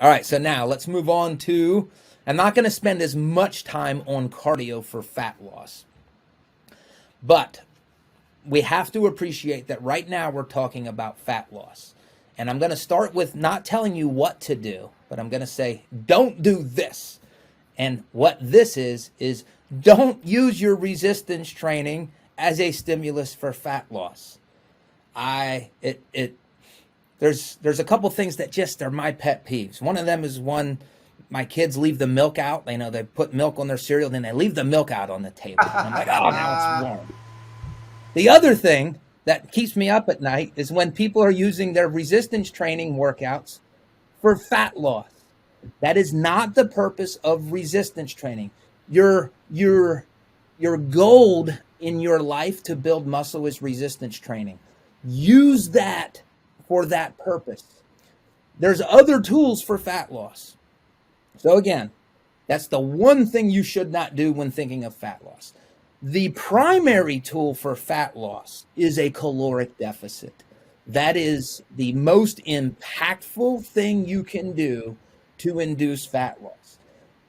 All right, so now let's move on to, I'm not going to spend as much time on cardio for fat loss, but we have to appreciate that right now we're talking about fat loss. And I'm going to start with not telling you what to do, but I'm going to say, don't do this. And what this is don't use your resistance training as a stimulus for fat loss. There's a couple things that just are my pet peeves. One of them is when my kids leave the milk out. They put milk on their cereal, then they leave the milk out on the table. And I'm like, oh, now it's warm. The other thing that keeps me up at night is when people are using their resistance training workouts for fat loss. That is not the purpose of resistance training. Your goal in your life to build muscle is resistance training. Use that for that purpose. There's other tools for fat loss. So again, that's the one thing you should not do when thinking of fat loss. The primary tool for fat loss is a caloric deficit. That is the most impactful thing you can do to induce fat loss.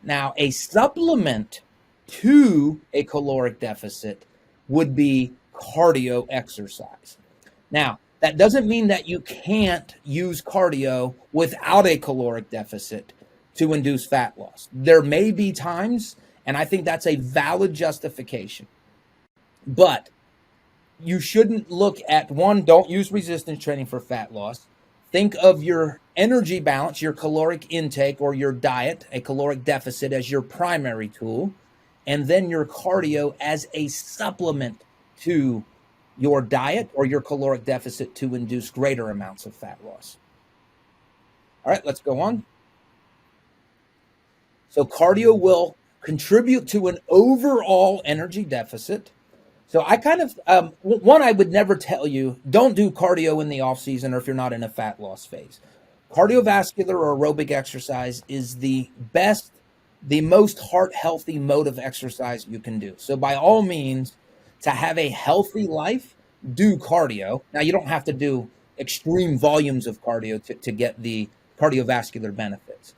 Now, a supplement to a caloric deficit would be cardio exercise. Now, that doesn't mean that you can't use cardio without a caloric deficit to induce fat loss. There may be times, and I think that's a valid justification. But you shouldn't look at, one, don't use resistance training for fat loss. Think of your energy balance, your caloric intake or your diet, a caloric deficit as your primary tool, and then your cardio as a supplement to your diet or your caloric deficit to induce greater amounts of fat loss. All right, let's go on. So cardio will contribute to an overall energy deficit. So I kind of, one, I would never tell you, don't do cardio in the off season or if you're not in a fat loss phase. Cardiovascular or aerobic exercise is the best, the most heart healthy mode of exercise you can do. So by all means, to have a healthy life, do cardio. Now you don't have to do extreme volumes of cardio to get the cardiovascular benefits.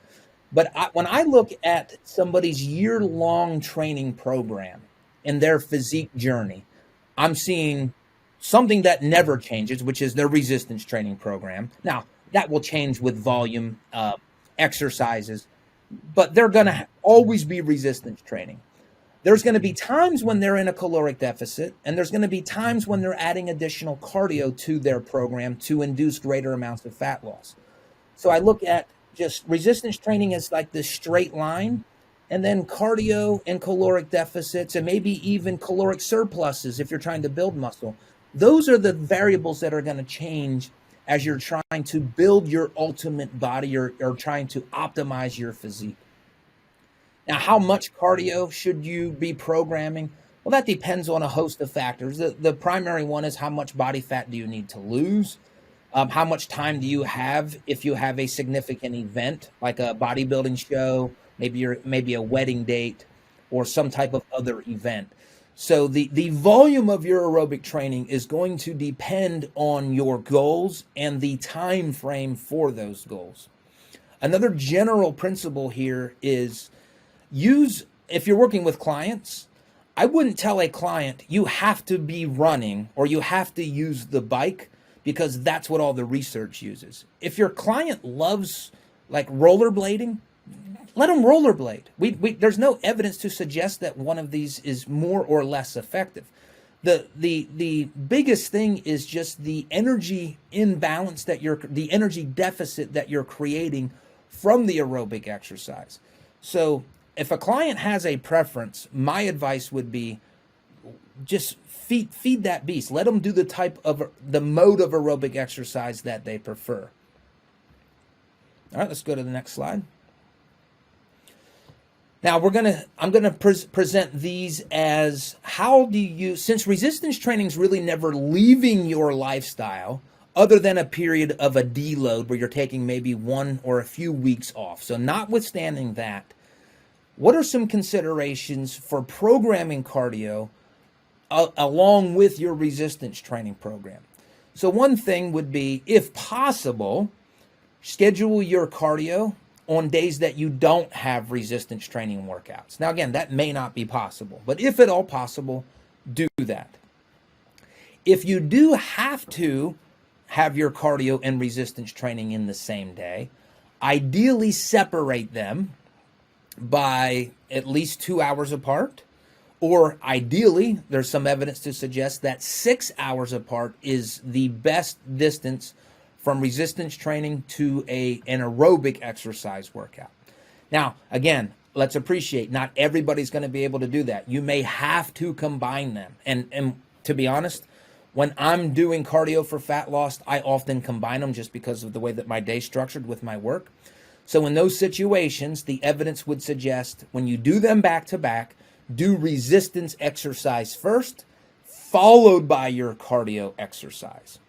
But when I look at somebody's year-long training program and their physique journey, I'm seeing something that never changes, which is their resistance training program. Now, that will change with volume exercises, but they're going to always be resistance training. There's going to be times when they're in a caloric deficit, and there's going to be times when they're adding additional cardio to their program to induce greater amounts of fat loss. So I look at just resistance training as like this straight line, and then cardio and caloric deficits, and maybe even caloric surpluses if you're trying to build muscle. Those are the variables that are going to change as you're trying to build your ultimate body or trying to optimize your physique. Now, how much cardio should you be programming? Well, that depends on a host of factors. The primary one is how much body fat do you need to lose? How much time do you have if you have a significant event like a bodybuilding show, maybe a wedding date, or some type of other event? So the volume of your aerobic training is going to depend on your goals and the time frame for those goals. Another general principle here is if you're working with clients, I wouldn't tell a client you have to be running or you have to use the bike because that's what all the research uses. If your client loves like rollerblading, let them rollerblade. There's no evidence to suggest that one of these is more or less effective. The biggest thing is just the energy imbalance the energy deficit that you're creating from the aerobic exercise. So if a client has a preference, my advice would be just feed that beast. Let them do the mode of aerobic exercise that they prefer. All right, let's go to the next slide. Now I'm gonna present these as since resistance training is really never leaving your lifestyle other than a period of a deload where you're taking maybe one or a few weeks off. So notwithstanding that, what are some considerations for programming cardio along with your resistance training program? So one thing would be, if possible, schedule your cardio on days that you don't have resistance training workouts. Now, again, that may not be possible, but if at all possible, do that. If you do have to have your cardio and resistance training in the same day, ideally separate them by at least 2 hours apart, or ideally, there's some evidence to suggest that 6 hours apart is the best distance from resistance training to an aerobic exercise workout. Now, again, let's appreciate not everybody's going to be able to do that. You may have to combine them. And to be honest, when I'm doing cardio for fat loss, I often combine them just because of the way that my day's structured with my work. So in those situations, the evidence would suggest when you do them back to back, do resistance exercise first, followed by your cardio exercise.